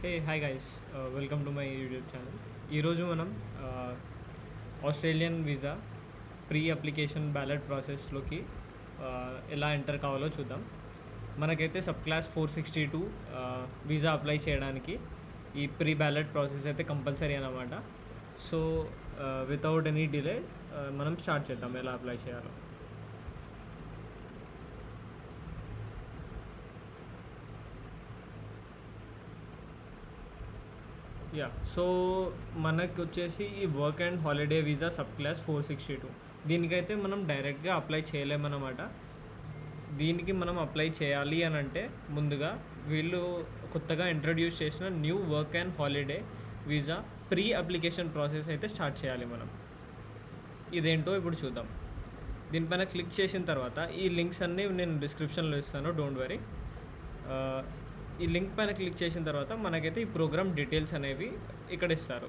Hey hi guys, welcome to my YouTube channel. ఈరోజు మనం Australian visa pre application ballot ప్రాసెస్లోకి ఎలా enter కావాలో చూద్దాం. మనకైతే సబ్ క్లాస్ 462 వీసా అప్లై చేయడానికి ఈ ప్రీ బ్యాలెట్ ప్రాసెస్ అయితే కంపల్సరీ అన్నమాట. సో వితౌట్ ఎనీ డిలే మనం స్టార్ట్ చేద్దాం ఎలా అప్లై చేయాలో. సో మనకు వచ్చేసి ఈ work and holiday visa sub class 462 దీనికైతే మనం డైరెక్ట్గా అప్లై చేయలేమన్నమాట. దీనికి మనం అప్లై చేయాలి అని అంటే ముందుగా వీళ్ళు కొత్తగా ఇంట్రడ్యూస్ చేసిన new work and holiday visa pre application process అయితే స్టార్ట్ చేయాలి మనం. ఇదేంటో ఇప్పుడు చూద్దాం. దీనిపైన క్లిక్ చేసిన తర్వాత ఈ లింక్స్ అన్నీ నేను డిస్క్రిప్షన్లో ఇస్తాను, డోంట్ వరీ. ఈ లింక్ పైన క్లిక్ చేసిన తర్వాత మనకైతే ఈ ప్రోగ్రామ్ డీటెయిల్స్ అనేవి ఇక్కడ ఇస్తారు.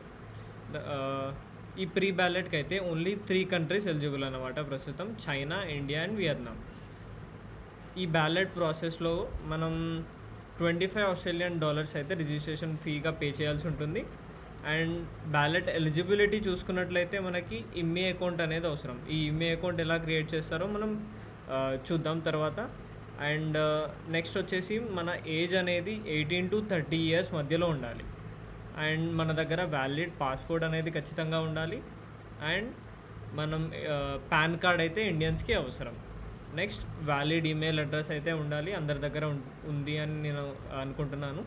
ఈ ప్రీ బ్యాలెట్కి అయితే ఓన్లీ 3 కంట్రీస్ ఎలిజిబుల్ అన్నమాట ప్రస్తుతం: చైనా, ఇండియా అండ్ వియత్నాం. ఈ బ్యాలెట్ ప్రాసెస్లో మనం $25 అయితే రిజిస్ట్రేషన్ ఫీగా పే చేయాల్సి ఉంటుంది. అండ్ బ్యాలెట్ ఎలిజిబిలిటీ చూసుకున్నట్లయితే మనకి ఇమ్మే అకౌంట్ అనేది అవసరం. ఈ ఇమ్మే అకౌంట్ ఎలా క్రియేట్ చేస్తారో మనం చూద్దాం తర్వాత. అండ్ నెక్స్ట్ వచ్చేసి మన ఏజ్ అనేది 18 to 30 years మధ్యలో ఉండాలి. అండ్ మన దగ్గర వ్యాలిడ్ పాస్పోర్ట్ అనేది ఖచ్చితంగా ఉండాలి. అండ్ మనం పాన్ కార్డ్ అయితే ఇండియన్స్కి అవసరం. నెక్స్ట్ వ్యాలిడ్ ఈమెయిల్ అడ్రస్ అయితే ఉండాలి, అందరి దగ్గర ఉంది అని నేను అనుకుంటున్నాను.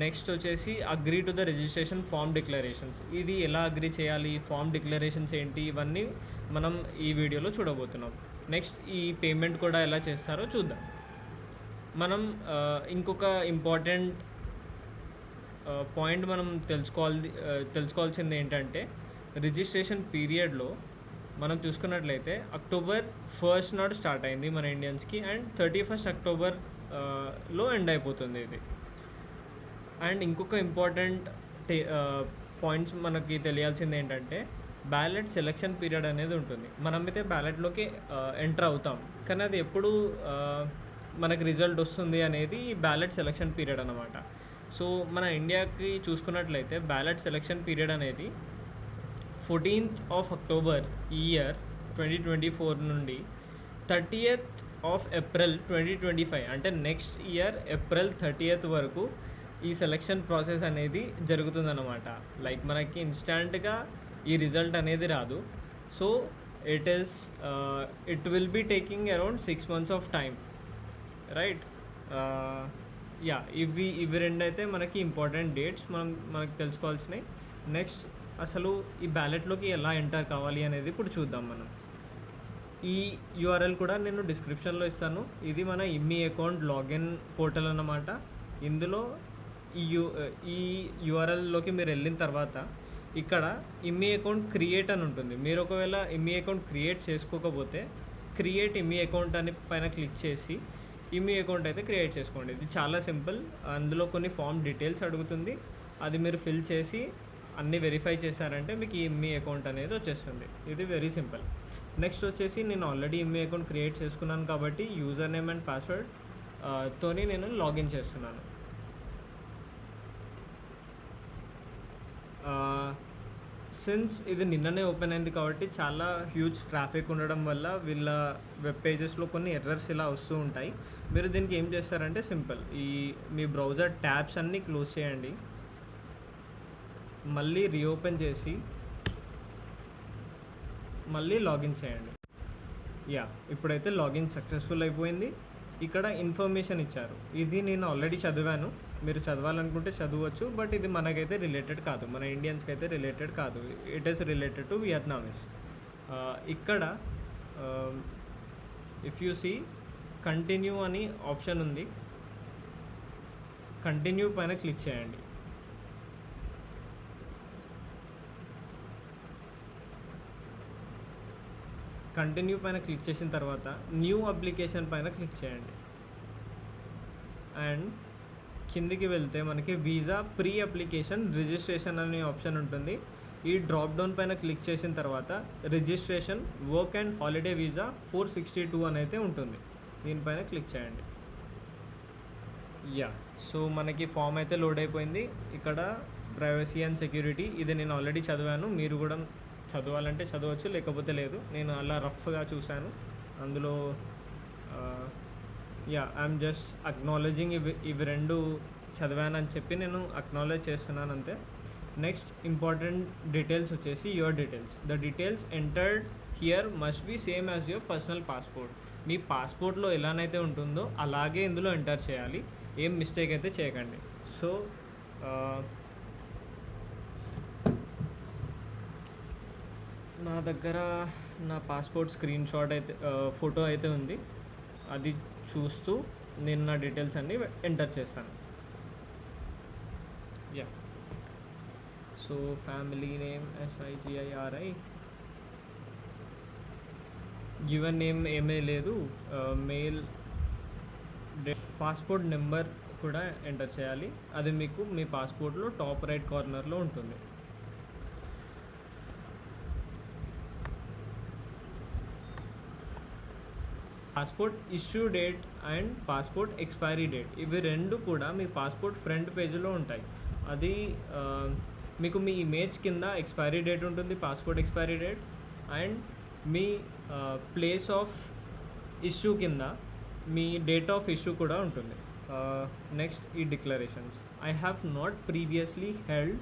నెక్స్ట్ వచ్చేసి agree to the registration form declarations. ఇది ఎలా అగ్రీ చేయాలి, ఫామ్ డిక్లరేషన్స్ ఏంటి, ఇవన్నీ మనం ఈ వీడియోలో చూడబోతున్నాం. నెక్స్ట్ ఈ పేమెంట్ కూడా ఎలా చేస్తారో చూద్దాం. మనం ఇంకొక ఇంపార్టెంట్ పాయింట్ మనం తెలుసుకోవాల్సింది ఏంటంటే, రిజిస్ట్రేషన్ పీరియడ్లో మనం చూసుకున్నట్లయితే October 1st నాడు స్టార్ట్ అయింది మన ఇండియన్స్కి అండ్ 31st October లో ఎండ్ అయిపోతుంది ఇది. అండ్ ఇంకొక ఇంపార్టెంట్ పాయింట్స్ మనకి తెలియాల్సింది ఏంటంటే, బ్యాలెట్ సెలెక్షన్ పీరియడ్ అనేది ఉంటుంది. మనమైతే బ్యాలెట్లోకి ఎంటర్ అవుతాం, కానీ అది ఎప్పుడు మనకి రిజల్ట్ వస్తుంది అనేది బ్యాలెట్ సెలెక్షన్ పీరియడ్ అన్నమాట. సో మన ఇండియాకి చూసుకున్నట్లయితే బ్యాలెట్ సెలెక్షన్ పీరియడ్ అనేది 14th of October ఈ ఇయర్ 2024 నుండి 30th of April 2025 అంటే నెక్స్ట్ ఇయర్ April 30th వరకు ఈ సెలెక్షన్ ప్రాసెస్ అనేది జరుగుతుందన్నమాట. లైక్ మనకి ఇన్స్టాంట్గా ఈ రిజల్ట్ అనేది రాదు. So it will be taking around 6 months of time, right? ఇవి రెండు అయితే మనకి ఇంపార్టెంట్ డేట్స్ మనకు తెలుసుకోవాల్సినవి. నెక్స్ట్ అసలు ఈ బ్యాలెట్లోకి ఎలా ఎంటర్ కావాలి అనేది ఇప్పుడు చూద్దాం మనం. ఈ యూఆర్ఎల్ కూడా నేను డిస్క్రిప్షన్లో ఇస్తాను. ఇది మన ఇమ్మి అకౌంట్ లాగిన్ పోర్టల్ అన్నమాట. ఇందులో ఈ యూఆర్ఎల్లోకి మీరు వెళ్ళిన తర్వాత ఇక్కడ ఇమ్మి అకౌంట్ క్రియేట్ అని ఉంటుంది. మీరు ఒకవేళ ఇమ్మి అకౌంట్ క్రియేట్ చేసుకోకపోతే క్రియేట్ ఇమ్మి అకౌంట్ అని పైన క్లిక్ చేసి ఇమ్మి అకౌంట్ అయితే క్రియేట్ చేసుకోండి. ఇది చాలా సింపుల్. అందులో కొన్ని ఫామ్ డీటెయిల్స్ అడుగుతుంది, అది మీరు ఫిల్ చేసి అన్నీ వెరిఫై చేశారంటే మీకు ఈ ఇమ్మి అకౌంట్ అనేది వచ్చేస్తుంది. ఇది వెరీ సింపుల్. నెక్స్ట్ వచ్చేసి నేను ఆల్రెడీ ఇమ్మి అకౌంట్ క్రియేట్ చేసుకున్నాను కాబట్టి యూజర్ నేమ్ అండ్ పాస్వర్డ్ తోని నేను లాగిన్ చేస్తున్నాను. సిన్స్ ఇది నిన్ననే ఓపెన్ అయింది కాబట్టి చాలా హ్యూజ్ ట్రాఫిక్ ఉండడం వల్ల వీళ్ళ వెబ్ పేజెస్లో కొన్ని ఎర్రర్స్ ఇలా వస్తూ ఉంటాయి. మీరు దీనికి ఏం చేస్తారంటే సింపుల్, మీ బ్రౌజర్ ట్యాబ్స్ అన్నీ క్లోజ్ చేయండి, మళ్ళీ రీఓపెన్ చేసి మళ్ళీ లాగిన్ చేయండి. ఇప్పుడైతే లాగిన్ సక్సెస్ఫుల్ అయిపోయింది. ఇక్కడ ఇన్ఫర్మేషన్ ఇచ్చారు, ఇది నేను ఆల్రెడీ చదివాను. మీరు చదవాలనుకుంటే చదవచ్చు, బట్ ఇది మనకైతే రిలేటెడ్ కాదు, మన ఇండియన్స్కి అయితే రిలేటెడ్ కాదు. It is related to Vietnamese. ఇక్కడ ఇఫ్ యూ సీ కంటిన్యూ అని ఆప్షన్ ఉంది, కంటిన్యూ పైన క్లిక్ చేయండి. కంటిన్యూ పైన క్లిక్ చేసిన తర్వాత న్యూ అప్లికేషన్ పైన క్లిక్ చేయండి. అండ్ కిందికి వెళ్తే మనకి వీసా ప్రీ అప్లికేషన్ రిజిస్ట్రేషన్ అనే ఆప్షన్ ఉంటుంది. ఈ డ్రాప్ డౌన్ పైన క్లిక్ చేసిన తర్వాత registration work and holiday visa 462 అని అయితే ఉంటుంది. దీనిపైన క్లిక్ చేయండి. యా, సో మనకి ఫామ్ అయితే లోడ్ అయిపోయింది. ఇక్కడ ప్రైవసీ అండ్ సెక్యూరిటీ ఇది నేను ఆల్రెడీ చదివాను. మీరు కూడా చదవాలంటే చదవచ్చు, లేకపోతే లేదు. నేను అలా రఫ్గా చూశాను. అందులో యా, ఐఎమ్ జస్ట్ అక్నాలజింగ్ ఇవి రెండు చదివానని చెప్పి నేను అక్నాలెడ్జ్ చేస్తున్నాను అంతే. నెక్స్ట్ ఇంపార్టెంట్ డీటెయిల్స్ వచ్చేసి your details. The details entered here must be same as your personal passport. మీ పాస్పోర్ట్లో ఎలానైతే ఉంటుందో అలాగే ఇందులో ఎంటర్ చేయాలి. ఏం మిస్టేక్ అయితే చేయకండి. సో నా దగ్గర నా పాస్పోర్ట్ స్క్రీన్ షాట్ అయితే ఫోటో అయితే ఉంది. అది చూస్తూ నేను నా డీటెయిల్స్ అన్నీ ఎంటర్ చేశాను. Yeah, so family name SIGIRI, given name ఏమీ లేదు. మెయిల్, పాస్పోర్ట్ నెంబర్ కూడా ఎంటర్ చేయాలి. అది మీకు మీ పాస్పోర్ట్లో టాప్ రైట్ కార్నర్లో ఉంటుంది. Passport issue date and passport expiry date ఇవి రెండు కూడా మీ పాస్పోర్ట్ ఫ్రంట్ పేజీలో ఉంటాయి. అది మీకు మీ ఇమేజ్ కింద ఎక్స్పైరీ డేట్ ఉంటుంది, పాస్పోర్ట్ ఎక్స్పైరీ డేట్, అండ్ మీ ప్లేస్ ఆఫ్ ఇష్యూ కింద మీ డేట్ ఆఫ్ ఇష్యూ కూడా ఉంటుంది. నెక్స్ట్ ఈ declarations. I have not previously held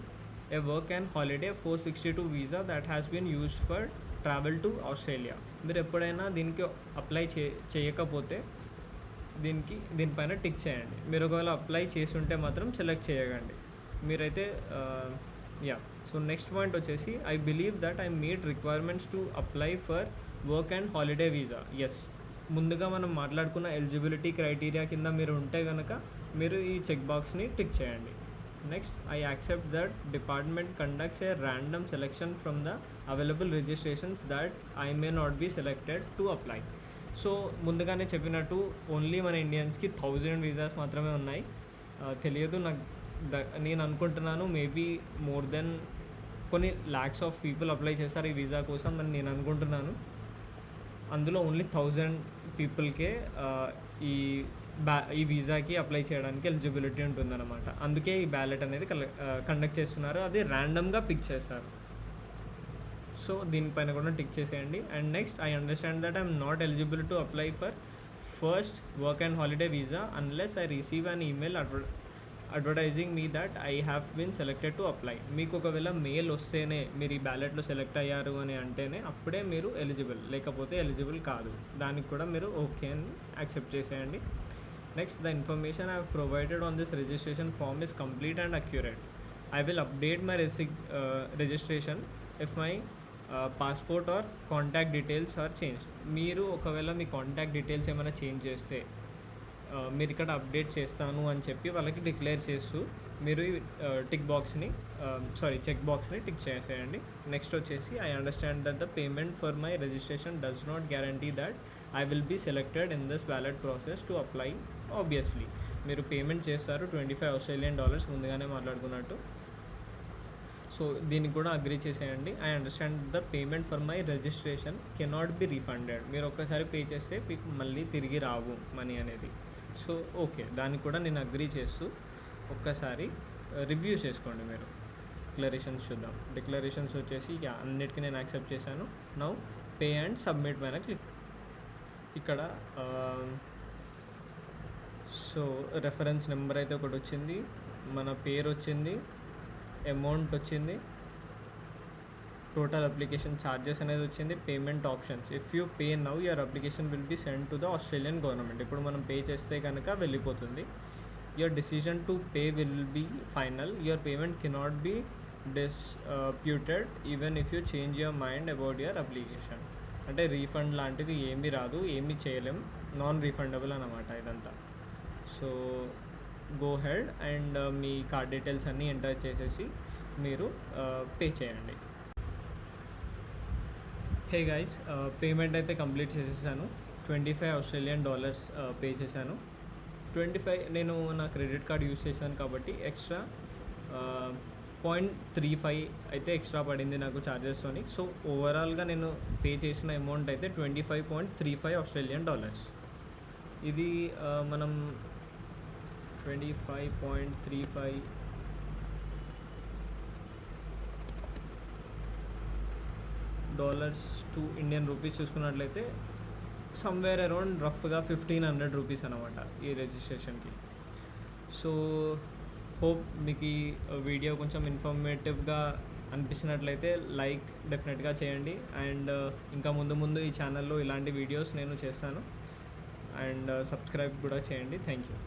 a work and holiday 462 visa that has been used for travel to Australia. మీరు ఎప్పుడైనా దీనికి అప్లై చేయకపోతే దీనిపైన టిక్ చేయండి. మీరు ఒకవేళ అప్లై చేసి ఉంటే మాత్రం సెలెక్ట్ చేయకండి. మీరైతే యా, సో నెక్స్ట్ పాయింట్ వచ్చేసి I believe that I meet requirements to apply for work and holiday visa. Yes, ముందుగా మనం మాట్లాడుకున్న ఎలిజిబిలిటీ క్రైటీరియా కింద మీరు ఉంటే కనుక మీరు ఈ చెక్ బాక్స్ని టిక్ చేయండి. Next, I accept that department conducts a random selection from the available registrations that I may not be selected to apply. So ముందుగానే చెప్పినట్టు ఓన్లీ మన ఇండియన్స్కి 1000 వీసాస్ మాత్రమే ఉన్నాయి. తెలియదు నాకు, నేను అనుకుంటున్నాను మేబీ మోర్ దెన్ కొన్ని ల్యాక్స్ ఆఫ్ పీపుల్ అప్లై చేస్తారు ఈ వీసా కోసం అని నేను అనుకుంటున్నాను. అందులో ఓన్లీ 1000 పీపుల్కే ఈ వీసాకి అప్లై చేయడానికి ఎలిజిబిలిటీ ఉంటుందన్నమాట. అందుకే ఈ బ్యాలెట్ అనేది కండక్ట్ చేస్తున్నారు. అది ర్యాండమ్గా పిక్ చేస్తారు. సో దీనిపైన కూడా టిక్ చేసేయండి. And next, I understand that I'm not eligible to apply for first work and holiday visa unless I receive an email advertising me that I have been selected to apply. మీకు ఒకవేళ mail వస్తేనే మీరు ఈ బ్యాలెట్లో select అయ్యారు అని అంటేనే అప్పుడే మీరు ఎలిజిబుల్, లేకపోతే ఎలిజిబుల్ కాదు. దానికి కూడా మీరు ఓకే అని యాక్సెప్ట్ చేసేయండి. Next, the information I have provided on this registration form is complete and accurate. I will update my registration if my passport or contact details are changed. మీరు ఒకవేళ మీ contact details ఏమైనా change చేస్తే మీరు ఇక్కడ update చేస్తాను అని చెప్పి వాళ్ళకి డిక్లేర్ చేస్తూ మీరు చెక్ బాక్స్ని టిక్ చేసేయండి. నెక్స్ట్ వచ్చేసి, I understand that the payment for my registration does not guarantee that I will be selected in this ballot process to apply. Obviously మీరు పేమెంట్ చేస్తారు, $25 ముందుగానే మాట్లాడుకున్నట్టు. సో దీనికి కూడా అగ్రీ చేసేయండి. I understand the payment for my registration cannot be refunded. మీరు ఒక్కసారి pay చేస్తే మీకు మళ్ళీ తిరిగి రావు మనీ అనేది. సో ఓకే, దానికి కూడా నేను అగ్రీ చేస్తూ ఒక్కసారి రివ్యూ చేసుకోండి. మీరు డిక్లరేషన్స్ చూద్దాం. డిక్లరేషన్స్ వచ్చేసి అన్నిటికీ నేను యాక్సెప్ట్ చేశాను. నౌ పే అండ్ సబ్మిట్ పైన క్లిక్. ఇక్కడ సో రెఫరెన్స్ నెంబర్ అయితే ఒకటి వచ్చింది, మన పేరు వచ్చింది, అమౌంట్ వచ్చింది, టోటల్ అప్లికేషన్ ఛార్జెస్ అనేది వచ్చింది, payment options. If you pay now your application will be send to the Australian government. ఇప్పుడు మనం పే చేస్తే కనుక వెళ్ళిపోతుంది. Your decision to pay will be final. Your payment cannot be disputed even if you change your mind about your application. అంటే refund లాంటిది ఏమీ రాదు, ఏమీ చేయలేం, నాన్ రీఫండబుల్ అన్నమాట ఇదంతా. సో గో హెడ్ అండ్ మీ కార్డ్ డీటెయిల్స్ అన్నీ ఎంటర్ చేసేసి మీరు పే చేయండి. హే గైస్, పేమెంట్ అయితే కంప్లీట్ చేసేసాను. $25 పే చేశాను. 25 నేను నా క్రెడిట్ కార్డ్ యూస్ చేశాను కాబట్టి ఎక్స్ట్రా 0.35 అయితే ఎక్స్ట్రా పడింది నాకు ఛార్జెస్తోని. సో ఓవరాల్గా నేను పే చేసిన అమౌంట్ అయితే $25.35. ఇది మనం $25.35 టు ఇండియన్ రూపీస్ చూసుకున్నట్లయితే సమ్వేర్ అరౌండ్ రఫ్గా 1500 రూపీస్ అనమాట ఈ రిజిస్ట్రేషన్కి. సో హోప్ మీకు ఈ వీడియో కొంచెం ఇన్ఫర్మేటివ్గా అనిపించినట్లయితే లైక్ డెఫినెట్గా చేయండి. అండ్ ఇంకా ముందు ఈ ఛానల్లో ఇలాంటి వీడియోస్ నేను చేస్తాను. అండ్ సబ్స్క్రైబ్ కూడా చేయండి. Thank you.